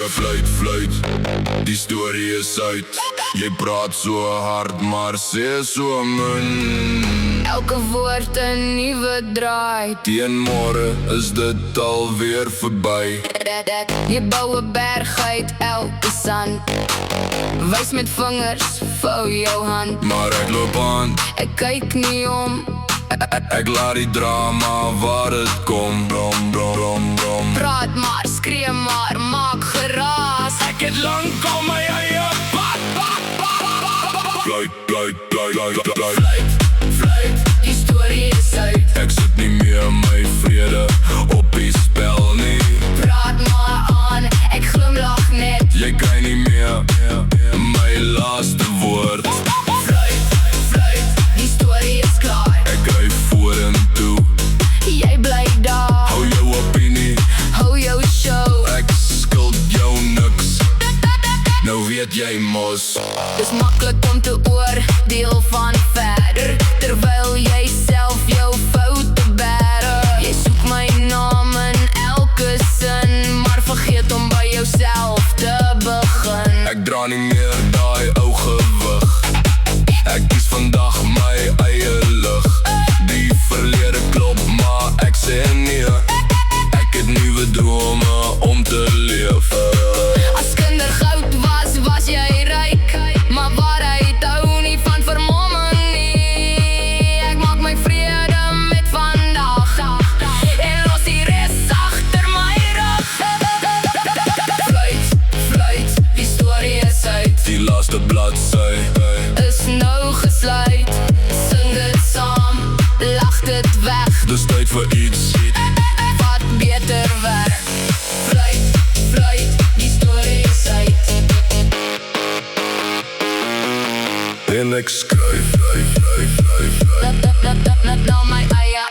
Fluit, fluit, die storie is uit. Jy praat so hard, maar sê so min. Elke woord 'n nuwe draai. Teen môre is dit alweer verby. Jy bou 'n berg uit elke sand. Wys met vingers, vou jou hand. Maar ek loop aan, Ek kyk nie om. ek laat die drama waar het kom. Brom, brom, brom, brom. Praat maar, skree maar, maak geraas. Ek het lang al my eie pad. Fluit, fluit, fluit, fluit, fluit. Fluit, fluit, die storie is uit. Ek sit nie meer my vrede op die spel nie. Praat maar aan, ek glimlach net. Jy kry nie meer my laaste woord. Fluit, fluit, die storie is klaar. Ek ry vorentoe, Jy bly daar, hou jou opinie. hou jou show. Ek skuld jou niks, nou weet jy mos. Dis maklik om te oordeel van verder, terwyl jy self jou foute bære. Jy soek my naam in elke sin, maar vergeet om by jouself te begin. Ek dra nie meer daai ou gewig. Ek kies vandag my eie lig. Die verlede klop, maar ek sê nee. Ek het nuwe drome om te leef. As kindergoud was jy ryk, maar waarheid hou nie van vermomming nie. Ek maak my vrede met vandag en los die res agter my rug. Fluit, fluit, die storie is uit. Die laaste bladsy, Is nou gesluit, sing dit saam, lach dit weg, dis tyd vir iets. wat beter werk. Fluit, fluit, die storie is uit. En ek skryf, Nou my eie